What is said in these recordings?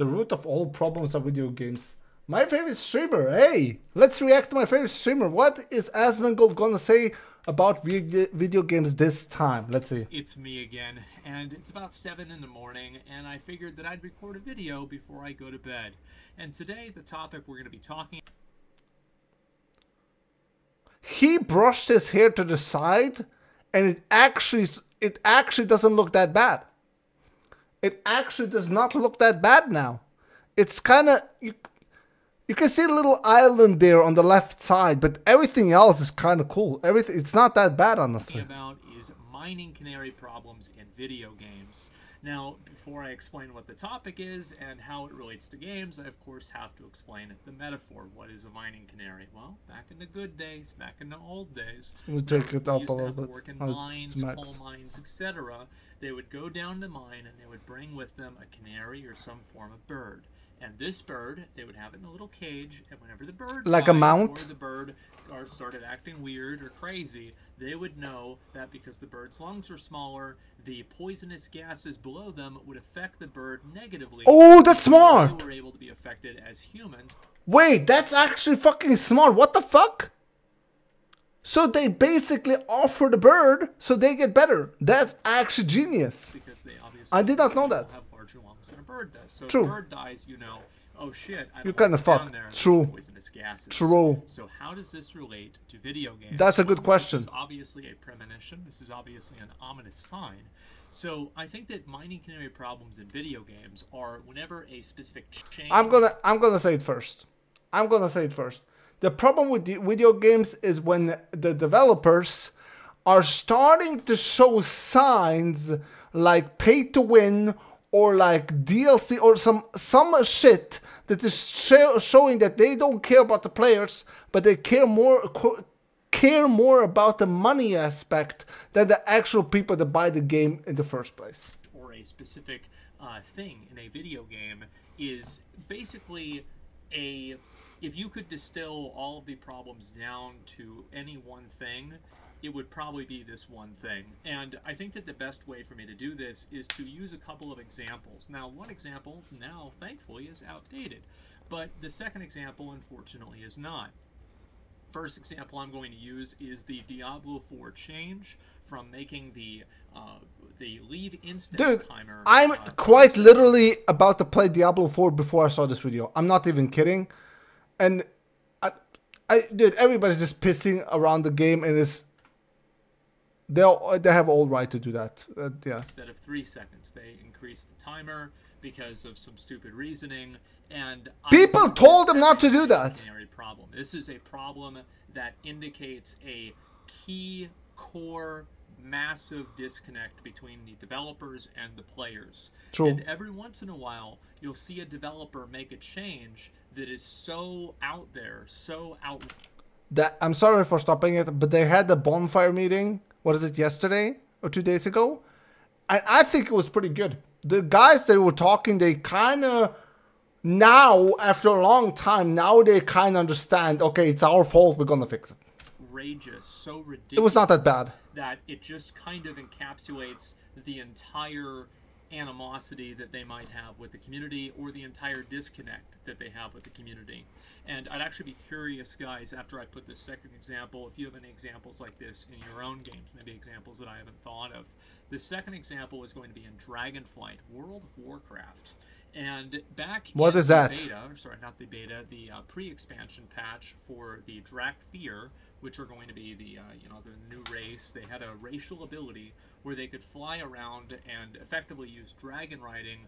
The root of all problems of video games. My favorite streamer. Hey, let's react to my favorite streamer. What is Asmongold gonna say about video games this time? Let's see. It's me again, and it's about 7 in the morning, and I figured that I'd record a video before I go to bed. And today, the topic we're going to be talking... He brushed his hair to the side, and it actually doesn't look that bad. It actually does not look that bad now. It's kind of... You can see a little island there on the left side, but everything else is kind of cool. It's not that bad, honestly. ...about is mining canary problems in video games. Now, before I explain what the topic is and how it relates to games, I of course have to explain the metaphor. What is a mining canary? Well, back in the good days, back in the old days, we'll take it up a little bit. Work in mines, coal mines, etc. They would go down the mine and they would bring with them a canary or some form of bird. And this bird, they would have it in a little cage, and whenever the bird like a mount, or the bird started acting weird or crazy, they would know that because the bird's lungs are smaller, the poisonous gases below them would affect the bird negatively. Oh, that's smart! They were able to be affected as humans. Wait, that's actually fucking smart. What the fuck? So they basically offer the bird so they get better. That's actually genius. Because they obviously I did not know that. Have larger lungs than a bird does. So True. if a bird dies, you know, oh shit, you're kind of fucked. True. Poisonous gases. True. So how does this relate to video games? That's a good question. This is obviously a premonition. This is obviously an ominous sign. So I think that mining canary problems in video games are whenever a specific change... I'm gonna say it first. The problem with the video games is when the developers are starting to show signs like pay to win or like DLC or some shit that is showing that they don't care about the players, but they care more about the money aspect than the actual people that buy the game in the first place. Or a specific thing in a video game is basically a... If you could distill all of the problems down to any one thing, it would probably be this one thing. And I think that the best way for me to do this is to use a couple of examples. Now, one example now, thankfully, is outdated. But the second example, unfortunately, is not. First example I'm going to use is the Diablo 4 change from making the leave instant timer. I'm quite literally about to play Diablo 4 before I saw this video. I'm not even kidding. And dude, everybody's just pissing around the game, and they have all right to do that. Yeah. Instead of 3 seconds, they increased the timer because of some stupid reasoning, and people told them not to do that. Problem. This is a problem that indicates a key core massive disconnect between the developers and the players. True. And every once in a while, you'll see a developer make a change that is so out there, so out... I'm sorry for stopping it, but they had the bonfire meeting, what is it, yesterday or 2 days ago? And I think it was pretty good. The guys that were talking, they kind of... Now, after a long time, now they kind of understand, okay, it's our fault, we're going to fix it. Outrageous, so ridiculous. It was not that bad. That it just kind of encapsulates the entire animosity that they might have with the community, or the entire disconnect that they have with the community. And I'd actually be curious, guys, after I put this second example, if you have any examples like this in your own games, maybe examples that I haven't thought of. The second example is going to be in Dragonflight, World of Warcraft. And back what is that? Beta, or sorry, not the beta, the pre-expansion patch for the Drakthir, which are going to be the the new race. They had a racial ability where they could fly around and effectively use dragon riding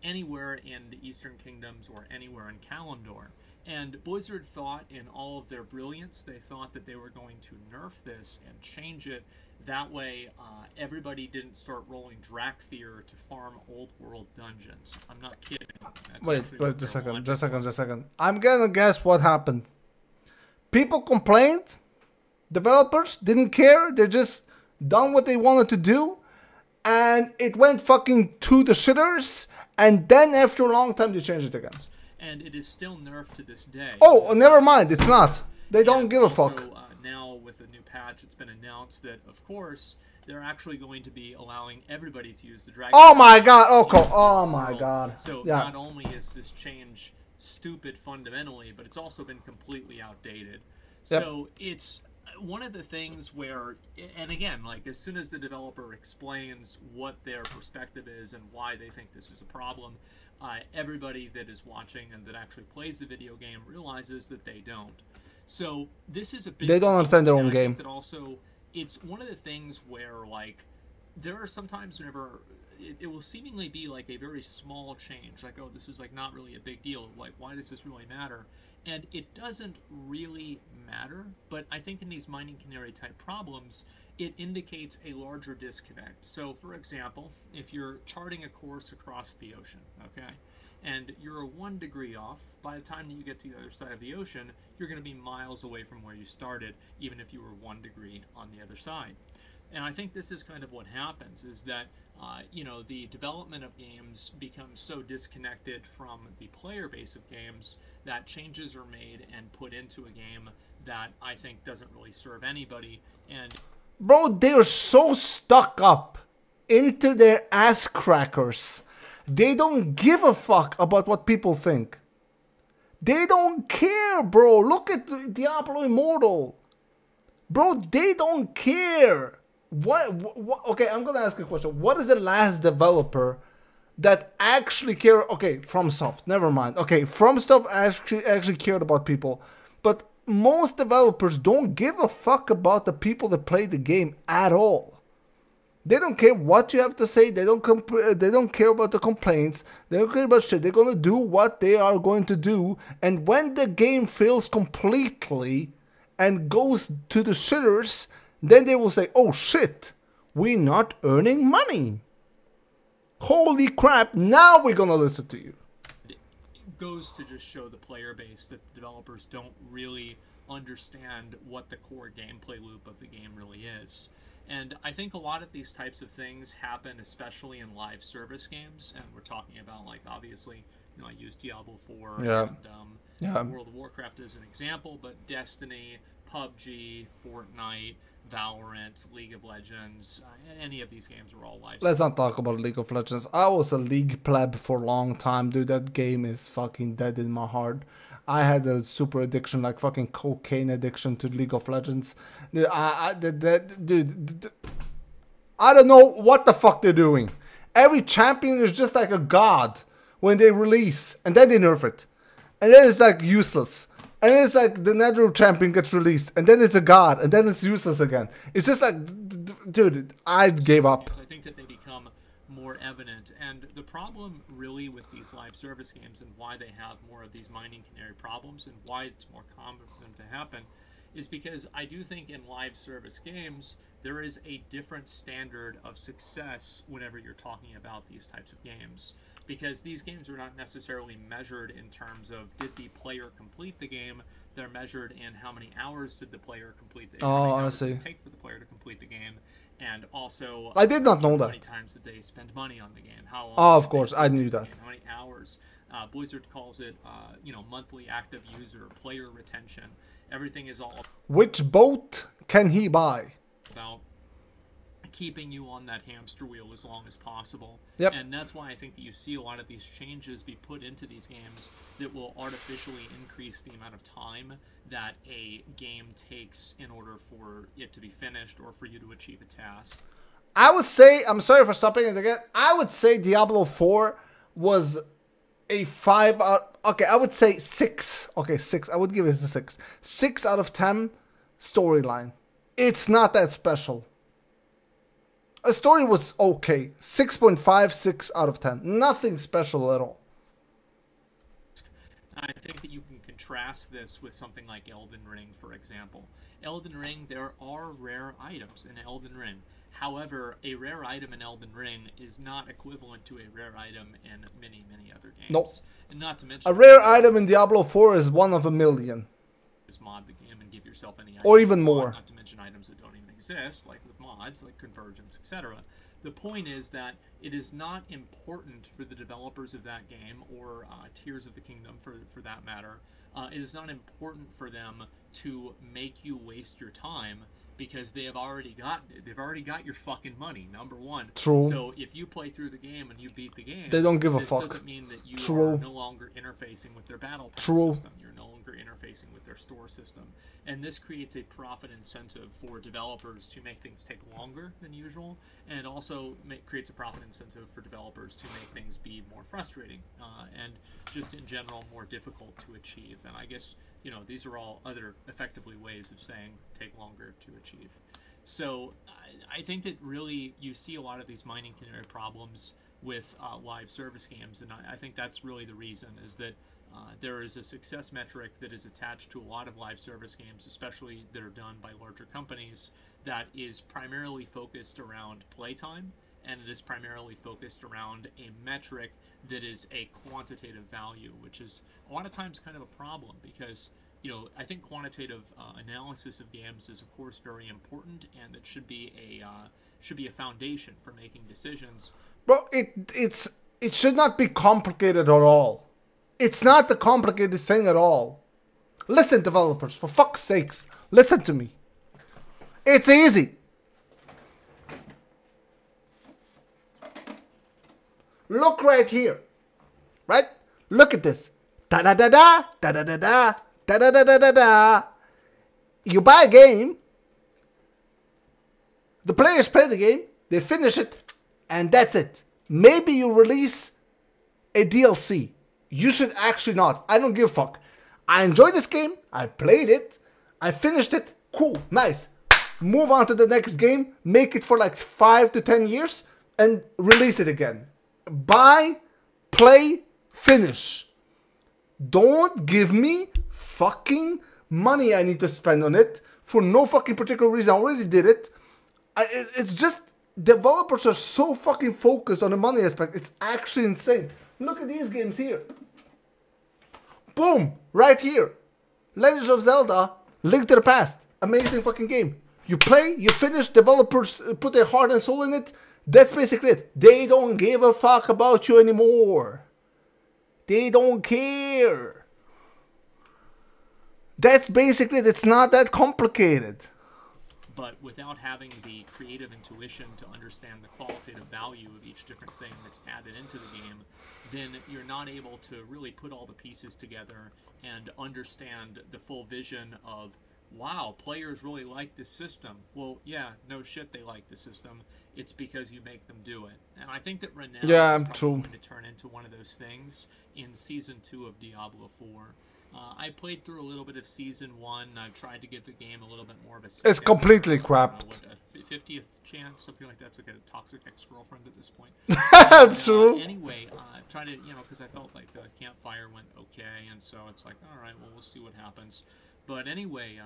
anywhere in the Eastern Kingdoms or anywhere in Kalimdor. And Blizzard thought, in all of their brilliance, they thought that they were going to nerf this and change it. That way, everybody didn't start rolling Drakthir to farm old world dungeons. I'm not kidding. Wait, just a second. I'm gonna guess what happened. People complained. Developers didn't care. They just done what they wanted to do. And it went fucking to the shitters. And then after a long time, they changed it again. And it is still nerfed to this day. Oh, never mind. It's not. They don't give a fuck. Now, with the new patch, it's been announced that, of course, they're actually going to be allowing everybody to use the Dragon. Oh my god! Oh my god! So yeah. not only is this change stupid fundamentally, but it's also been completely outdated. Yep. So it's one of the things where, and again, like as soon as the developer explains what their perspective is and why they think this is a problem, everybody that is watching and that actually plays the video game realizes that they don't. So this is a big. They don't understand their own I game. think that also, it's one of the things where like there are sometimes whenever it will seemingly be like a very small change, like, oh, this is like not really a big deal, like why does this really matter? And it doesn't really matter, but I think in these mining canary type problems, it indicates a larger disconnect. So for example, if you're charting a course across the ocean, okay, and you're 1 degree off, by the time that you get to the other side of the ocean, you're going to be miles away from where you started, even if you were 1 degree on the other side. And I think this is kind of what happens, is that you know, the development of games becomes so disconnected from the player base of games that changes are made and put into a game that I think doesn't really serve anybody. And bro, they're so stuck up into their ass crackers. They don't give a fuck about what people think. They don't care, bro. Look at Diablo Immortal. Bro, they don't care. What? Okay, I'm gonna ask you a question. What is the last developer that actually cared? Okay, FromSoft, never mind. Okay, FromSoft actually cared about people. But most developers don't give a fuck about the people that play the game at all. They don't care what you have to say. They don't care about the complaints. They don't care about shit. They're gonna do what they are going to do. And when the game fails completely and goes to the shitters, then they will say, oh shit, we're not earning money. Holy crap, now we're gonna listen to you. it goes to just show the player base that the developers don't really understand what the core gameplay loop of the game really is. And I think a lot of these types of things happen especially in live service games, and we're talking about, like, obviously, you know, I use Diablo 4 and World of Warcraft as an example, but Destiny, PUBG, Fortnite, Valorant, League of Legends, any of these games are all live. Let's not talk about League of Legends. I was a League pleb for a long time, dude. That game is fucking dead in my heart. I had a super addiction, like fucking cocaine addiction to League of Legends. Dude, I don't know what the fuck they're doing. Every champion is just like a god when they release, and then they nerf it. And then it's like useless. And it's like the Nether champion gets released, and then it's a god, and then it's useless again. It's just like, dude, I gave up. I think that they become more evident, and the problem really with these live service games and why they have more of these mining canary problems and why it's more common for them to happen is because I do think in live service games there is a different standard of success whenever you're talking about these types of games. Because these games are not necessarily measured in terms of did the player complete the game, they're measured in how many hours did the player complete the game. Oh, I see. Did it take for the player to complete the game, and also I did not know how many that. times did they spend money on the game? How long? Oh, of course, I knew that. How many hours? Blizzard calls it, you know, monthly active user, player retention. Everything is all Which boat can he buy? about keeping you on that hamster wheel as long as possible. Yep. And that's why I think that you see a lot of these changes be put into these games that will artificially increase the amount of time that a game takes in order for it to be finished or for you to achieve a task. I would say, I'm sorry for stopping it again, I would say Diablo 4 was a 5 out, okay, I would say 6. Okay, 6, I would give it a 6. 6 out of 10 storyline. It's not that special. A story was okay. 6.5, 6 out of 10. Nothing special at all. I think that you can contrast this with something like Elden Ring, for example. Elden Ring, there are rare items in Elden Ring. However, a rare item in Elden Ring is not equivalent to a rare item in many, many other games. Nope. And not to mention, A rare item in Diablo 4 is 1 of a million. just mod the game and give yourself any item Or even you more. want, not to mention items that don't even exist, like with mods, like Convergence, etc. The point is that it is not important for the developers of that game, or Tears of the Kingdom for that matter, it is not important for them to make you waste your time, because they've already got your fucking money. Number one. True. So if you play through the game and you beat the game, they don't give a this fuck. doesn't mean that you True. are no longer interfacing with their battle pass True. system. You're no longer interfacing with their store system. And this creates a profit incentive for developers to make things take longer than usual, and it also creates a profit incentive for developers to make things be more frustrating and just in general more difficult to achieve. And I guess, you know, these are all other effectively ways of saying take longer to achieve. So I think that really you see a lot of these mining canary problems with live service games, and I think that's really the reason, is that there is a success metric that is attached to a lot of live service games, especially that are done by larger companies, that is primarily focused around playtime, and it is primarily focused around a metric that is a quantitative value, which is a lot of times kind of a problem because, you know, I think quantitative analysis of games is of course very important, and it should be a foundation for making decisions. Bro, it should not be complicated at all. It's not a complicated thing at all. Listen, developers, for fuck's sakes, listen to me. It's easy. Look right here. Right? Look at this. Da-da-da-da, da-da-da-da, da-da-da-da-da-da. You buy a game. The players play the game. They finish it. And that's it. Maybe you release a DLC. You should actually not. I don't give a fuck. I enjoyed this game. I played it. I finished it. Cool. Nice. Move on to the next game. Make it for like 5 to 10 years. And release it again. Buy, play, finish. Don't give me fucking money I need to spend on it for no fucking particular reason. I already did it. It's just developers are so fucking focused on the money aspect. It's actually insane. Look at these games here. Boom. Right here. Legend of Zelda, Link to the Past. Amazing fucking game. You play, you finish, developers put their heart and soul in it. That's basically it. They don't give a fuck about you anymore. They don't care. That's basically it. It's not that complicated. But without having the creative intuition to understand the qualitative value of each different thing that's added into the game, then you're not able to really put all the pieces together and understand the full vision of, wow, players really like this system. Well, yeah, no shit, they like the system. It's because you make them do it. And I think that Renown is probably going to turn into one of those things in Season 2 of Diablo 4. I played through a little bit of Season 1. I've tried to give the game a little bit more of a... It's completely crapped. A 50th chance, something like that. It's like a toxic ex-girlfriend at this point. That's true. Anyway, try to, you know, because I felt like the campfire went okay, and so it's like, all right, well, we'll see what happens. But anyway,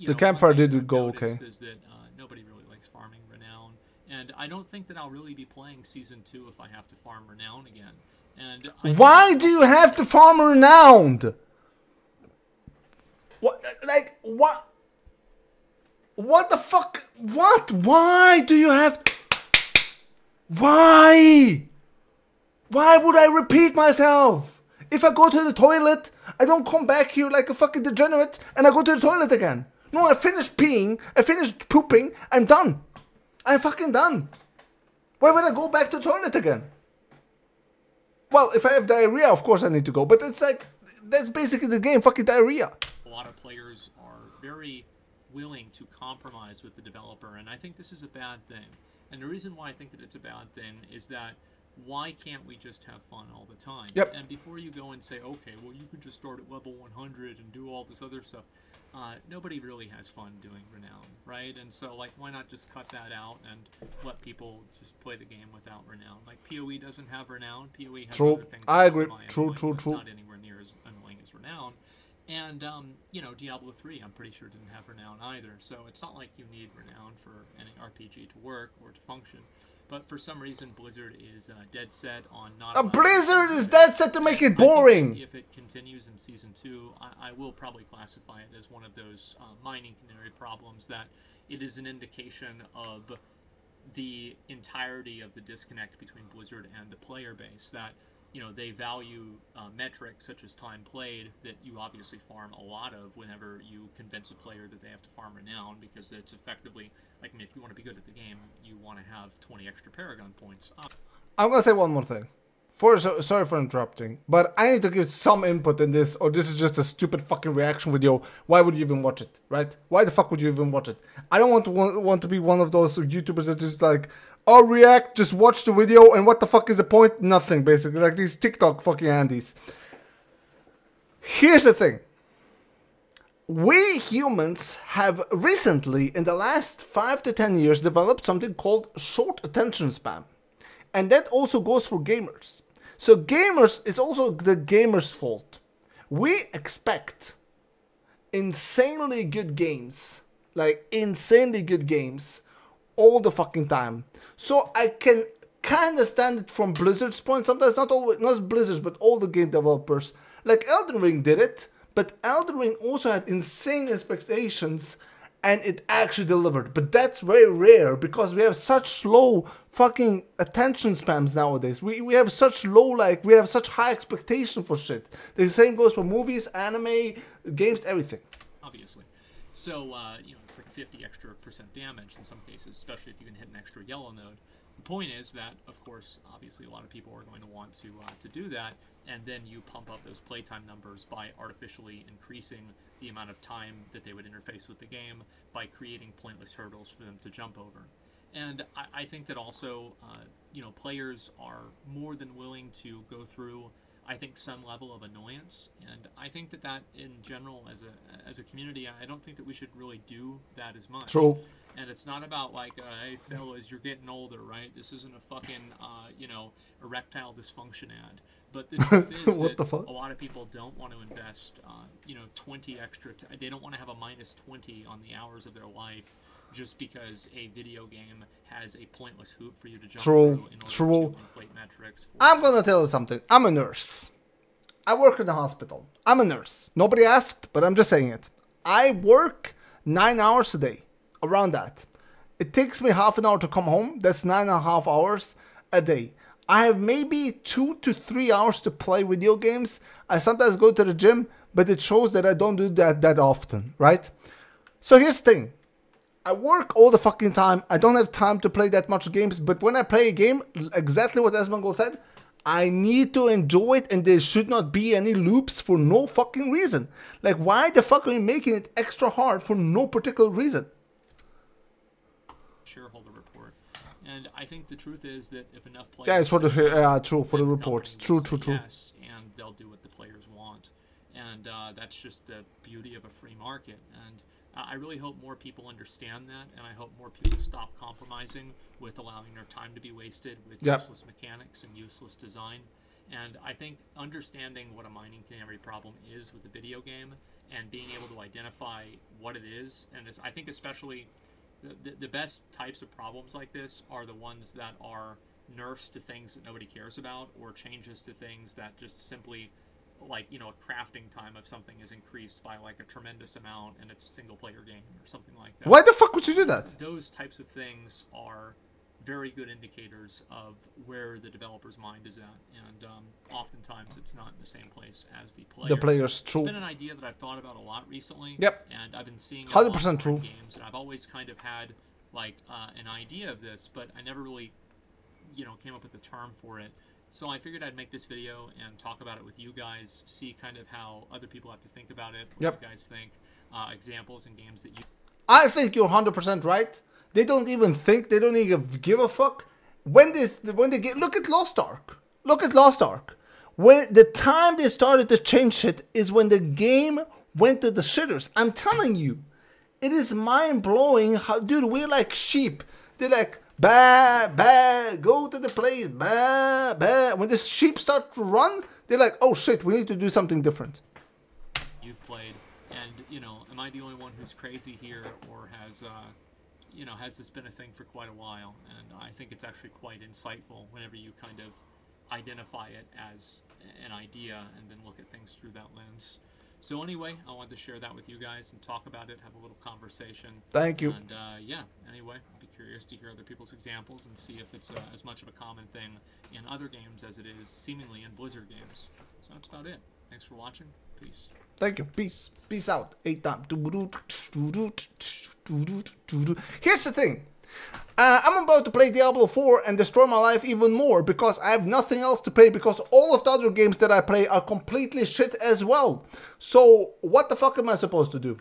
the campfire did go okay. Is that nobody really likes farming Renown, and I don't think that I'll really be playing Season 2 if I have to farm Renown again. And why do you have to farm Renowned? What, like, what? What the fuck? What? Why do you have... Why? Why would I repeat myself? If I go to the toilet, I don't come back here like a fucking degenerate and I go to the toilet again. No, I finished peeing, I finished pooping, I'm done. I'm fucking done. Why would I go back to the toilet again? Well, if I have diarrhea, of course I need to go, but it's like, that's basically the game, fucking diarrhea. A lot of players are very willing to compromise with the developer, and I think this is a bad thing. And the reason why I think that it's a bad thing is that why can't we just have fun all the time? Yep. And before you go and say, okay, well, you could just start at level 100 and do all this other stuff, nobody really has fun doing Renown, right? And so, like, why not just cut that out and let people just play the game without Renown? Like, PoE doesn't have Renown. PoE has other things. I agree. True. Not anywhere near as annoying as Renown. And, you know, Diablo 3, I'm pretty sure, didn't have Renown either. So it's not like you need Renown for any RPG to work or to function. But for some reason, Blizzard is dead set on not... Blizzard is dead set to make it boring! If it continues in Season 2, I will probably classify it as one of those mining canary problems, that it is an indication of the entirety of the disconnect between Blizzard and the player base. That you know, they value metrics such as time played that you obviously farm a lot of whenever you convince a player that they have to farm renown, because it's effectively like, I mean, if you want to be good at the game, you want to have 20 extra Paragon points. I'm gonna say one more thing. Sorry for interrupting, but I need to give some input in this, or this is just a stupid fucking reaction video. Why would you even watch it, right? Why the fuck would you even watch it? I don't want to be one of those YouTubers that just like, oh, react, just watch the video, and what the fuck is the point? Nothing, basically. Like these TikTok fucking Andes. Here's the thing. We humans have recently, in the last 5 to 10 years, developed something called short attention span. And that also goes for gamers. So gamers, it's also the gamers' fault. We expect insanely good games, like insanely good games, all the fucking time. So I can kind of stand it from Blizzard's point. Sometimes not always, not Blizzard's, but all the game developers. Like Elden Ring did it, but Elden Ring also had insane expectations, and it actually delivered. But that's very rare because we have such slow fucking attention spans nowadays. We have such low, like, we have such high expectation for shit. The same goes for movies, anime, games, everything. Obviously. So, you know, it's like 50 extra % damage in some cases, especially if you can hit an extra yellow node. The point is that, of course, obviously a lot of people are going to want to do that, and then you pump up those playtime numbers by artificially increasing the amount of time that they would interface with the game by creating pointless hurdles for them to jump over. And I think that also, you know, players are more than willing to go through, I think, some level of annoyance. And I think that that in general, as a community, I don't think that we should really do that as much. True. And it's not about like, hey fellas, you're getting older, right? This isn't a fucking, you know, erectile dysfunction ad. But the truth is What that the fuck? a lot of people don't want to invest, you know, 20 extra. They don't want to have a minus 20 on the hours of their life just because a video game has a pointless hoop for you to jump through in order to inflate metrics. I'm gonna tell you something. I'm a nurse. I work in the hospital. I'm a nurse. Nobody asked, but I'm just saying it. I work 9 hours a day, around that. It takes me half an hour to come home. That's 9.5 hours a day. I have maybe 2 to 3 hours to play video games. I sometimes go to the gym, but it shows that I don't do that often, right? So here's the thing. I work all the fucking time. I don't have time to play that much games, but when I play a game, exactly what Asmongold said, I need to enjoy it, and there should not be any loops for no fucking reason. Like, why the fuck are you making it extra hard for no particular reason? Shareholder report. And I think the truth is that if enough players... Yeah, it's for the, true, for the reports. True. Yes, and they'll do what the players want. And that's just the beauty of a free market. And I really hope more people understand that, and I hope more people stop compromising with allowing their time to be wasted with useless mechanics and useless design. And I think understanding what a mining canary problem is with a video game and being able to identify what it is, and this, I think especially the best types of problems like this are the ones that are nerfs to things that nobody cares about, or changes to things that just simply, like, you know, a crafting time of something is increased by like a tremendous amount and it's a single player game or something like that. Why the fuck would you do that? Those types of things are very good indicators of where the developer's mind is at, and oftentimes it's not in the same place as the player. The player's true. It's been an idea that I've thought about a lot recently. Yep. And I've been seeing 100% true games, and I've always kind of had like an idea of this, but I never really, you know, came up with a term for it. So I figured I'd make this video and talk about it with you guys, see kind of how other people have to think about it, what you guys think, examples and games that you... I think you're 100% right. They don't even think, they don't even give a fuck. When they get, look at Lost Ark. Look at Lost Ark. When the time they started to change shit is when the game went to the shitters. I'm telling you, it is mind-blowing how, dude, we're like sheep. They're like, bah, bah, go to the place, bah, bah. When the sheep start to run, they're like, oh shit, we need to do something different. You've played, and, you know, am I the only one who's crazy here, or has, you know, has this been a thing for quite a while? And I think it's actually quite insightful whenever you kind of identify it as an idea and then look at things through that lens. So anyway, I wanted to share that with you guys and talk about it, have a little conversation. Thank you. And yeah, anyway, be curious to hear other people's examples and see if it's as much of a common thing in other games as it is seemingly in Blizzard games. So that's about it. Thanks for watching. Peace. Thank you. Peace. Peace out. 8 times. Here's the thing. I'm about to play Diablo 4 and destroy my life even more because I have nothing else to play because all of the other games that I play are completely shit as well. So what the fuck am I supposed to do?